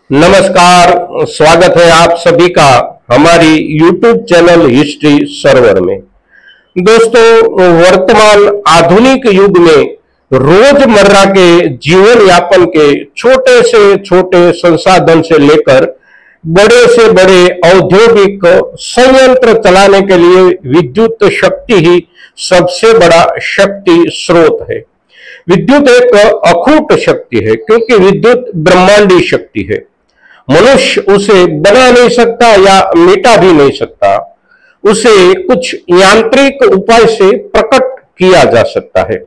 नमस्कार। स्वागत है आप सभी का हमारी YouTube चैनल हिस्ट्री सर्वर में। दोस्तों, वर्तमान आधुनिक युग में रोजमर्रा के जीवन यापन के छोटे से छोटे संसाधन से लेकर बड़े से बड़े औद्योगिक संयंत्र चलाने के लिए विद्युत शक्ति ही सबसे बड़ा शक्ति स्रोत है। विद्युत एक अखूट शक्ति है क्योंकि विद्युत ब्रह्मांडीय शक्ति है। मनुष्य उसे बना नहीं सकता या मिटा भी नहीं सकता। उसे कुछ यांत्रिक उपाय से प्रकट किया जा सकता है।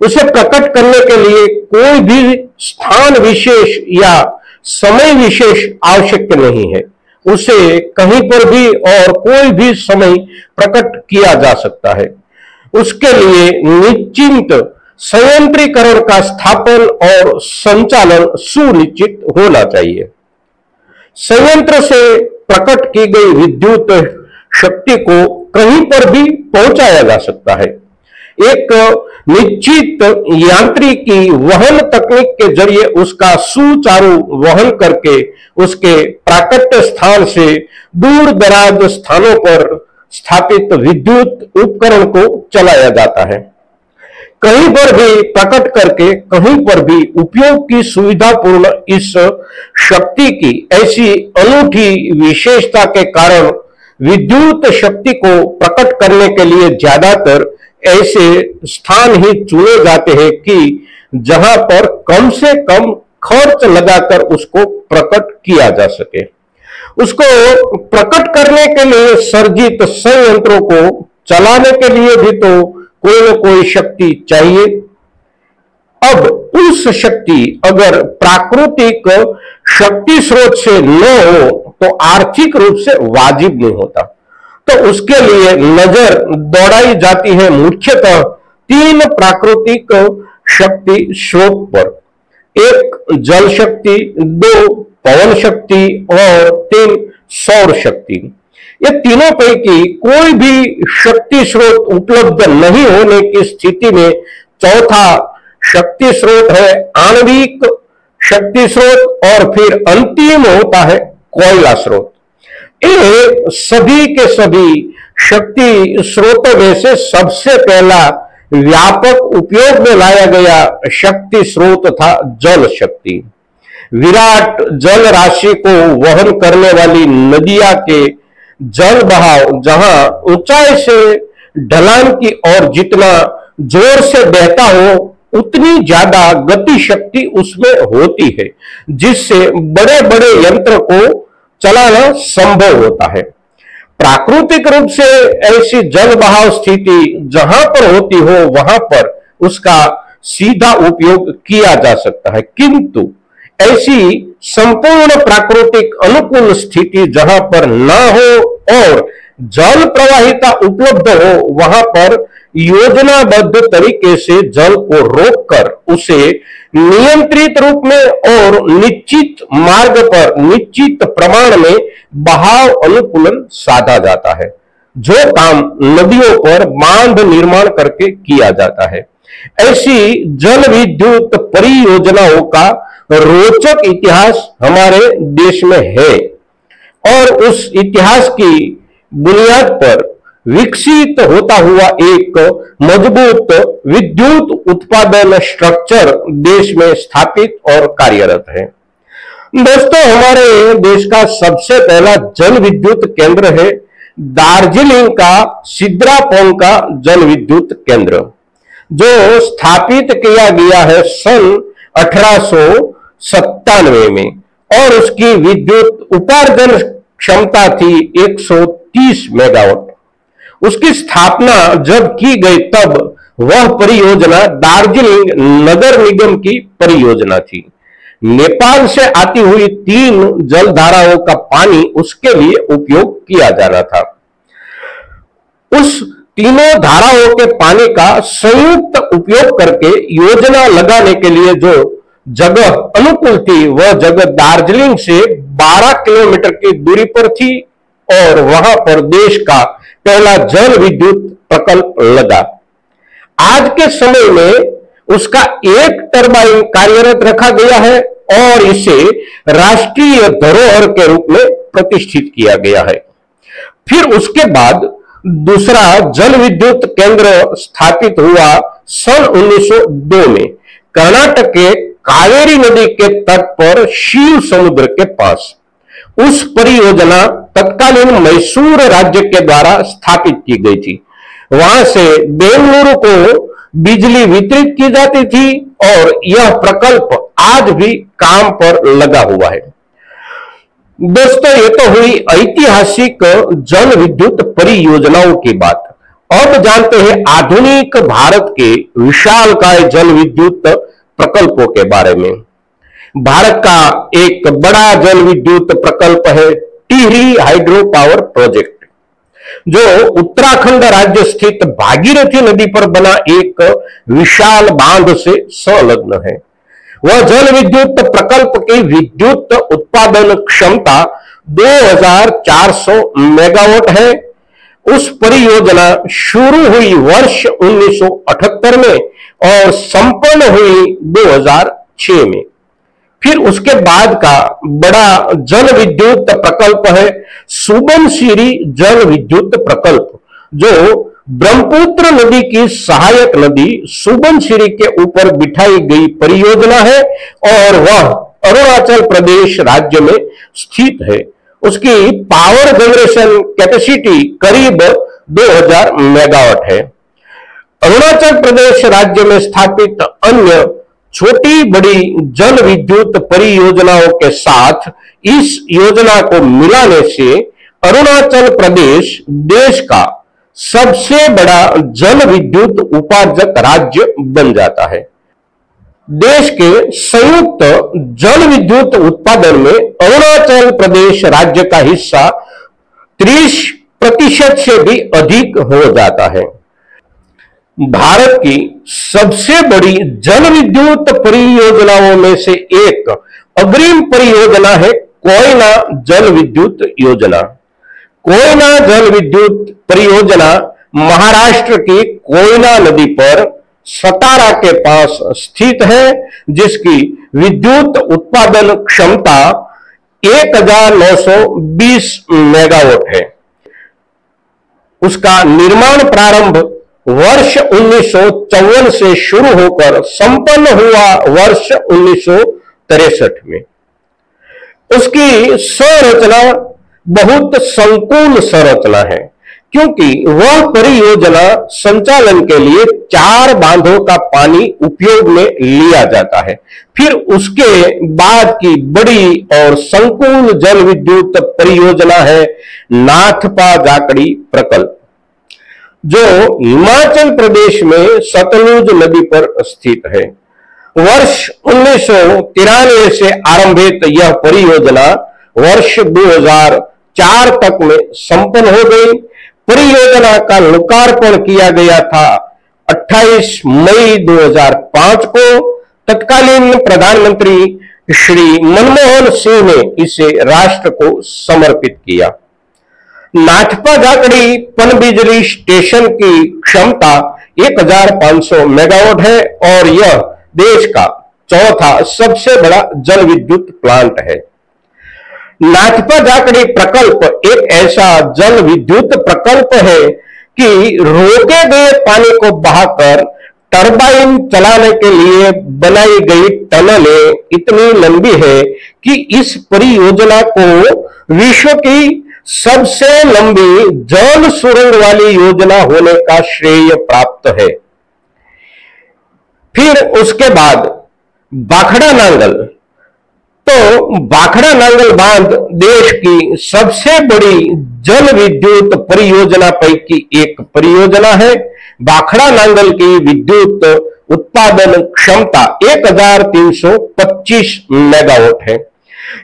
उसे प्रकट करने के लिए कोई भी स्थान विशेष या समय विशेष आवश्यक नहीं है। उसे कहीं पर भी और कोई भी समय प्रकट किया जा सकता है। उसके लिए निश्चित संयंत्रीकरण का स्थापन और संचालन सुनिश्चित होना चाहिए। संयंत्र से प्रकट की गई विद्युत शक्ति को कहीं पर भी पहुंचाया जा सकता है। एक निश्चित यांत्रिकी वहन तकनीक के जरिए उसका सुचारू वहन करके उसके प्राकट्य स्थान से दूर दराज स्थानों पर स्थापित विद्युत उपकरण को चलाया जाता है। कहीं पर भी प्रकट करके कहीं पर भी उपयोग की सुविधापूर्ण इस शक्ति की ऐसी अनूठी विशेषता के कारण विद्युत शक्ति को प्रकट करने के लिए ज्यादातर ऐसे स्थान ही चुने जाते हैं कि जहां पर कम से कम खर्च लगाकर उसको प्रकट किया जा सके। उसको प्रकट करने के लिए सर्जित संयंत्रों को चलाने के लिए भी तो कोई न कोई शक्ति चाहिए। अब उस शक्ति अगर प्राकृतिक शक्ति स्रोत से न हो तो आर्थिक रूप से वाजिब नहीं होता। तो उसके लिए नजर दौड़ाई जाती है मुख्यतः तीन प्राकृतिक शक्ति स्रोत पर। एक जल शक्ति, दो पवन शक्ति और तीन सौर शक्ति। ये तीनों पैकी कोई भी शक्ति स्रोत उपलब्ध नहीं होने की स्थिति में चौथा शक्ति स्रोत है आणविक शक्ति स्रोत और फिर अंतिम होता है कोयला स्रोत। ये सभी के सभी शक्ति स्रोतों में से सबसे पहला व्यापक उपयोग में लाया गया शक्ति स्रोत था जल शक्ति। विराट जल राशि को वहन करने वाली नदियां के जल बहाव जहां ऊंचाई से ढलान की ओर जितना जोर से बहता हो उतनी ज्यादा गति शक्ति उसमें होती है, जिससे बड़े बड़े यंत्र को चलाना संभव होता है। प्राकृतिक रूप से ऐसी जल बहाव स्थिति जहां पर होती हो वहां पर उसका सीधा उपयोग किया जा सकता है, किंतु ऐसी संपूर्ण प्राकृतिक अनुकूल स्थिति जहां पर ना हो और जल प्रवाहिता उपलब्ध हो वहां पर योजनाबद्ध तरीके से जल को रोककर उसे नियंत्रित रूप में और निश्चित मार्ग पर निश्चित प्रमाण में बहाव अनुकूलन साधा जाता है, जो काम नदियों पर बांध निर्माण करके किया जाता है। ऐसी जल विद्युत परियोजनाओं का रोचक इतिहास हमारे देश में है और उस इतिहास की बुनियाद पर विकसित होता हुआ एक मजबूत विद्युत उत्पादन स्ट्रक्चर देश में स्थापित और कार्यरत है। दोस्तों, हमारे देश का सबसे पहला जल विद्युत केंद्र है दार्जिलिंग का सिद्रापोंग जल विद्युत केंद्र, जो स्थापित किया गया है सन 1897 में और उसकी विद्युत उपार्जन क्षमता थी 130 मेगावाट। उसकी स्थापना जब की गई तब वह परियोजना दार्जिलिंग नगर निगम की परियोजना थी। नेपाल से आती हुई 3 जलधाराओं का पानी उसके लिए उपयोग किया जाना था। उस तीनों धाराओं के पानी का संयुक्त उपयोग करके योजना लगाने के लिए जो जगह अनुकूल थी वह जगह दार्जिलिंग से 12 किलोमीटर की दूरी पर थी और वहां पर देश का पहला जल विद्युत प्रकल्प लगा। आज के समय में उसका एक टरबाइन कार्यरत रखा गया है और इसे राष्ट्रीय धरोहर के रूप में प्रतिष्ठित किया गया है। फिर उसके बाद दूसरा जल विद्युत केंद्र स्थापित हुआ सन 1902 में कर्नाटक के कावेरी नदी के तट पर शिव समुद्र के पास। उस परियोजना तत्कालीन मैसूर राज्य के द्वारा स्थापित की गई थी। वहां से बेंगलुरु को बिजली वितरित की जाती थी और यह प्रकल्प आज भी काम पर लगा हुआ है। दोस्तों, ये तो हुई ऐतिहासिक जल विद्युत परियोजनाओं की बात। अब जानते हैं आधुनिक भारत के विशालकाय जल विद्युत प्रकल्पों के बारे में। भारत का एक बड़ा जल विद्युत प्रकल्प है टिहरी हाइड्रो पावर प्रोजेक्ट, जो उत्तराखंड राज्य स्थित भागीरथी नदी पर बना एक विशाल बांध से संलग्न है। वह जल विद्युत प्रकल्प की विद्युत उत्पादन क्षमता 2400 मेगावाट है। उस परियोजना शुरू हुई वर्ष 1978 में और संपन्न हुई 2006 में। फिर उसके बाद का बड़ा जल विद्युत प्रकल्प है सुबनसिरी जल विद्युत प्रकल्प, जो ब्रह्मपुत्र नदी की सहायक नदी सुबनसिरी के ऊपर बिठाई गई परियोजना है और वह अरुणाचल प्रदेश राज्य में स्थित है। उसकी पावर जनरेशन कैपेसिटी करीब 2000 मेगावाट है। अरुणाचल प्रदेश राज्य में स्थापित अन्य छोटी बड़ी जल विद्युत परियोजनाओं के साथ इस योजना को मिलाने से अरुणाचल प्रदेश देश का सबसे बड़ा जल विद्युत उपार्जक राज्य बन जाता है। देश के संयुक्त जल विद्युत उत्पादन में अरुणाचल प्रदेश राज्य का हिस्सा 30% से भी अधिक हो जाता है। भारत की सबसे बड़ी जल विद्युत परियोजनाओं में से एक अग्रिम परियोजना है कोयना जल विद्युत योजना। कोयना जल विद्युत परियोजना महाराष्ट्र की कोयना नदी पर सतारा के पास स्थित है, जिसकी विद्युत उत्पादन क्षमता 1920 मेगावाट है। उसका निर्माण प्रारंभ वर्ष 1954 से शुरू होकर संपन्न हुआ वर्ष 1963 में। उसकी संरचना बहुत संकुल संरचना है, क्योंकि वह परियोजना संचालन के लिए 4 बांधों का पानी उपयोग में लिया जाता है। फिर उसके बाद की बड़ी और संकुल जल विद्युत परियोजना है नाथपा जाकड़ी प्रकल्प, जो हिमाचल प्रदेश में सतलुज नदी पर स्थित है। वर्ष 1993 से आरंभित यह परियोजना वर्ष 2004 तक में संपन्न हो गई। परियोजना का लोकार्पण किया गया था 28 मई 2005 को। तत्कालीन प्रधानमंत्री श्री मनमोहन सिंह ने इसे राष्ट्र को समर्पित किया। नाथपा जाकड़ी पनबिजली स्टेशन की क्षमता 1500 मेगावाट है और यह देश का चौथा सबसे बड़ा जल विद्युत प्लांट है। नाथपा जाकड़ी प्रकल्प एक ऐसा जल विद्युत प्रकल्प है कि रोके गए पानी को बहाकर टरबाइन चलाने के लिए बनाई गई टनलें इतनी लंबी है कि इस परियोजना को विश्व की सबसे लंबी जल सुरंग वाली योजना होने का श्रेय प्राप्त है। फिर उसके बाद भाखड़ा नांगल। तो भाखड़ा नांगल बांध देश की सबसे बड़ी जल विद्युत परियोजना पैकी एक परियोजना है। भाखड़ा नांगल की विद्युत उत्पादन क्षमता 1325 मेगावाट है।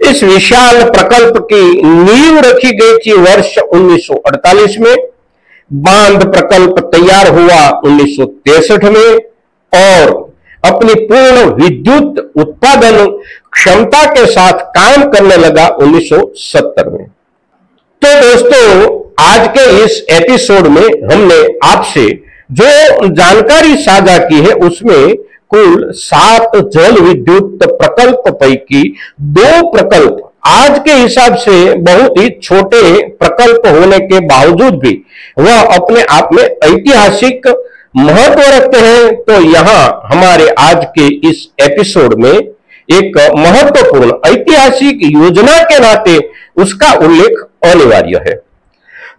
इस विशाल प्रकल्प की नींव रखी गई थी वर्ष 1948 में। बांध प्रकल्प तैयार हुआ 1963 में और अपनी पूर्ण विद्युत उत्पादन क्षमता के साथ काम करने लगा 1970 में। तो दोस्तों, आज के इस एपिसोड में हमने आपसे जो जानकारी साझा की है उसमें कुल 7 जल विद्युत प्रकल्प पैकी 2 प्रकल्प आज के हिसाब से बहुत ही छोटे प्रकल्प होने के बावजूद भी वह अपने आप में ऐतिहासिक महत्व रखते हैं। तो यहां हमारे आज के इस एपिसोड में एक महत्वपूर्ण ऐतिहासिक योजना के नाते उसका उल्लेख अनिवार्य है।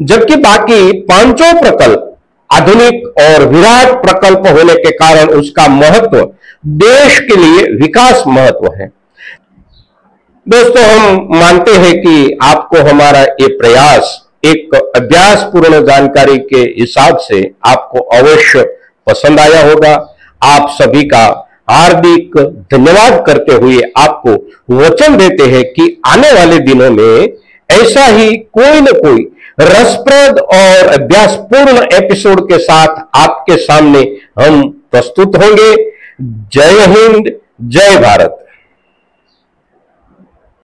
जबकि बाकी 5 प्रकल्प आधुनिक और विराट प्रकल्प होने के कारण उसका महत्व देश के लिए विकास महत्व है। दोस्तों, हम मानते हैं कि आपको हमारा ये प्रयास एक अभ्यासपूर्ण जानकारी के हिसाब से आपको अवश्य पसंद आया होगा। आप सभी का हार्दिक धन्यवाद करते हुए आपको वचन देते हैं कि आने वाले दिनों में ऐसा ही कोई न कोई रसप्रद और अभ्यासपूर्ण एपिसोड के साथ आपके सामने हम प्रस्तुत होंगे। जय हिंद, जय भारत।